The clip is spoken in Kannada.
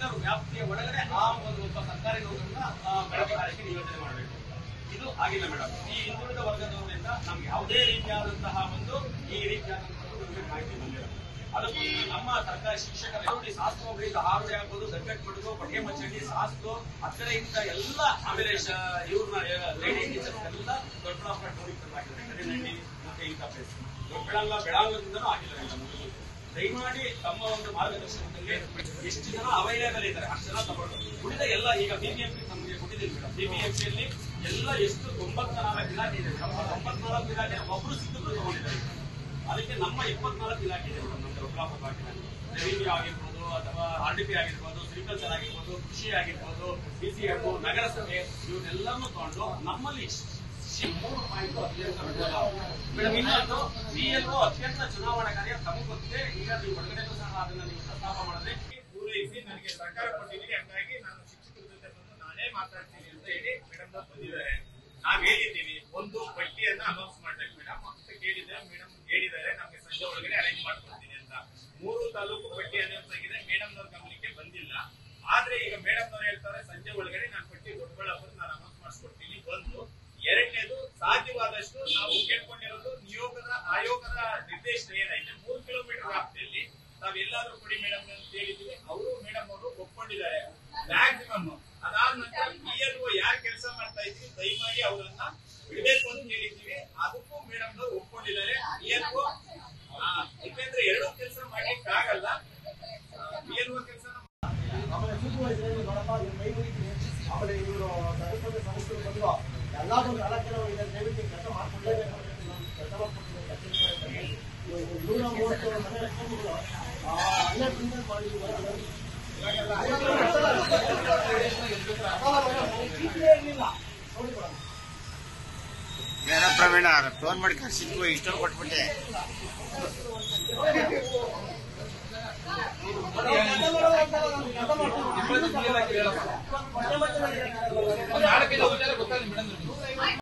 ಇದರ ವ್ಯಾಪ್ತಿಯ ಒಳಗಡೆ ಆ ಒಂದು ಒಬ್ಬ ಸರ್ಕಾರಿ ನೌಕರನ್ನ ಬೆಳಗಾವಿಗೆ ನಿಯೋಜನೆ ಮಾಡಬೇಕು. ಇದು ಆಗಿಲ್ಲ ಮೇಡಮ್. ಈ ಹಿಂದುಳಿದ ವರ್ಗದವರಿಂದ ನಮ್ಗೆ ಯಾವುದೇ ರೀತಿಯಾದಂತಹ ಒಂದು ಈ ರೀತಿಯಾದಂತಹ ಮಾಹಿತಿ ಬಂದಿಲ್ಲ. ಅದಕ್ಕೋಸ್ಕರ ನಮ್ಮ ಸರ್ಕಾರಿ ಶಿಕ್ಷಕರು ಶಾಸ್ತ್ರಗಳಿಗೆ ಆರೋಗ್ಯ ಆಗ್ಬೋದು, ಗಂಗಟ್ ಮಡುಗು, ಪಠೆ ಮಚ್ಚಡಿ, ಶಾಸ್ತ್ರ ಆ ಕಡೆಯಿಂದ ಎಲ್ಲ, ಆಮೇಲೆ ಇವ್ರನ್ನ ಲೇಡಿ ಟೀಚರ್ಸ್ ಎಲ್ಲ ದೊಡ್ಡಬಳ್ಳಾಪುರ ಟೂರಿಸ್ಟ್ ಕರಿನಹಳ್ಳಿ ಮತ್ತೆ ಇಂಥ ಪ್ಲೇಸ್ ಬೆಳಗಾವಿಯಿಂದನೂ ಆಗಿಲ್ಲ ಮೇಡಮ್. ದಯಮಾಡಿ ತಮ್ಮ ಒಂದು ಮಾರ್ಗದರ್ಶನದಲ್ಲಿ ಎಷ್ಟು ಜನ ಅವೈಲೇಬಲ್ ಇದ್ದಾರೆ ಅಷ್ಟು ಜನ ತಗೊಂಡು ಉಳಿದ ಎಲ್ಲ ಈಗ ಬಿಬಿಎಂಪಿ ನಮಗೆ ಕೊಟ್ಟಿದ್ದೀವಿ ಮೇಡಮ್. ಬಿಬಿಎಂಪಿಯಲ್ಲಿ ಎಲ್ಲ ಎಷ್ಟು 94 ಇಲಾಖೆ ಇದೆ. 94 ಇಲಾಖೆ ಒಬ್ರು ಸಿಕ್ಕಿದ್ರು ತಗೊಂಡಿದ್ದಾರೆ. ಅದಕ್ಕೆ ನಮ್ಮ 24 ಇಲಾಖೆ ಇದೆ ಮೇಡಮ್. ನಮ್ಮ ದೊಡ್ಡಬಳ್ಳಾಪುರ ಇಲಾಖೆ ರೆವಿನ್ಯೂ ಆಗಿರ್ಬೋದು, ಅಥವಾ RDP ಆಗಿರ್ಬೋದು, ಸಿರಿಕಲ್ಚರ್ ಆಗಿರ್ಬೋದು, ಕೃಷಿ ಆಗಿರ್ಬೋದು, BCF, ನಗರಸಭೆ, ಇವನ್ನೆಲ್ಲರೂ ತಗೊಂಡು ನಮ್ಮಲ್ಲಿ 3 ಪಾಯಿಂಟ್ ಮೇಡಮ್. ಇನ್ನೊಂದು BLO ಅತ್ಯಂತ ಚುನಾವಣಾ ಕಾರ್ಯ ತಮಗೆ ಗೊತ್ತಿದೆ. ಈಗ ನೀವು ಹೊರಗಡೆಗೂ ಸಹ ಅದನ್ನ ನೀವು ಪ್ರಸ್ತಾಪ ಮಾಡಿದ್ರೆ ಪೂರೈಸಿ ನನಗೆ ಸರ್ಕಾರ ಕೊಟ್ಟಿದ್ದೀನಿ, ಹಂಗಾಗಿ ನಾನು ಶಿಕ್ಷಕರ ಜೊತೆ ಬಂದು ನಾನೇ ಮಾತಾಡ್ತೀನಿ ಅಂತ ಹೇಳಿ ಮೇಡಮ್ ಬಂದಿದ್ದಾರೆ. ನಾವ್ ಹೇಳಿದ್ದೀವಿ ಒಂದು ಪಟ್ಟಿಯನ್ನ ಅನೌನ್ಸ್ ಮಾಡ್ಬೇಕು ಮೇಡಮ್ ಅಂತ ಕೇಳಿದ್ರೆ ಮೇಡಮ್ ಹೇಳಿದ್ದಾರೆ ನಮ್ಗೆ ಸಂಜೆ ಒಳಗಡೆ ಅರೇಂಜ್ ಮಾಡ್ಕೊಡ್ತೀನಿ ಅಂತ. 3 ತಾಲೂಕು ಪಟ್ಟಿ ಅನೌನ್ಸ್ ಆಗಿದೆ, ಮೇಡಮ್ನವ್ರ ಗಮನಕ್ಕೆ ಬಂದಿಲ್ಲ. ಆದ್ರೆ ಈಗ ಮೇಡಮ್ನವ್ರು ಹೇಳ್ತಾರೆ ಸಂಜೆ ಒಳಗಡೆ ನಾನು ಪಟ್ಟಿ ದೊಡ್ಡಬಳ್ಳಾಪುರ ನಾನು ಅನೌನ್ಸ್ ಮಾಡಿಸ್ಕೊಡ್ತೀನಿ. ಒಂದು ಎರಡನೇದು, ಸಾಧ್ಯವಾದಷ್ಟು ನಾವು ಕೇಳ್ಕೊಂಡಿರೋದು ಆಯೋಗದ ನಿರ್ದೇಶನ ಏನೈತೆ 3 ಕಿಲೋಮೀಟರ್ ವ್ಯಾಪ್ತಿಯಲ್ಲಿ ನಾವೆಲ್ಲಾದ್ರೂ ಕೊಡಿ ಮೇಡಮ್ ಅಂತ ಹೇಳಿದೀವಿ. ಅವರು ಮೇಡಮ್ ಅವರು ಒಪ್ಕೊಂಡಿದ್ದಾರೆ ಮ್ಯಾಕ್ಸಿಮಮ್. ಅದಾದ ನಂತರ BLO ಯಾರು ಕೆಲಸ ಮಾಡ್ತಾ ಇದ್ವಿ ದಯಮಾಡಿ ಅವರನ್ನ ಬಿಡಬೇಕು ಅಂತ ಹೇಳಿದೀವಿ. ಅದಕ್ಕೂ ಮೇಡಮ್ ಅವರು ಒಪ್ಕೊಂಡಿದ್ದಾರೆ. BLO ಯಾಕೆಂದ್ರೆ ಎರಡೂ ಕೆಲಸ ಮಾಡ್ಲಿಕ್ಕೆ ಆಗಲ್ಲ. BLO ಕೆಲಸ ಆಮೇಲೆ ಸೂಪರ್ವೈಸರ್ ಆಮೇಲೆ ಇವರು ಸಂಸ್ಥೆಗಳು ಬಂದು ಎಲ್ಲಾ ಒಂದು 4 ಜನ ದಯವಿಟ್ಟು ಕೆಲಸ ಮಾಡ್ಕೊಳ್ಳೇಬೇಕು ಕೆಲಸ ಮಾಡ್ಕೊಟ್ಟಿದ್ದಾರೆ. ಇವರು 30 ಮನೆ ರಕ್ಷಣೆಗಳು ಅಲ್ಲೇ ಪ್ರಿಂಟ್ ಮಾಡಿದ್ರು. ಏನೋ ಪ್ರವೀಣ ಫೋನ್ ಮಾಡಿ ಕರ್ಸಿದ್ವು ಇಷ್ಟೊಂದು ಕೊಟ್ಬಿಟ್ಟೆ. ನಾಲ್ಕೈದು ವಿಚಾರ ಗೊತ್ತಾಗ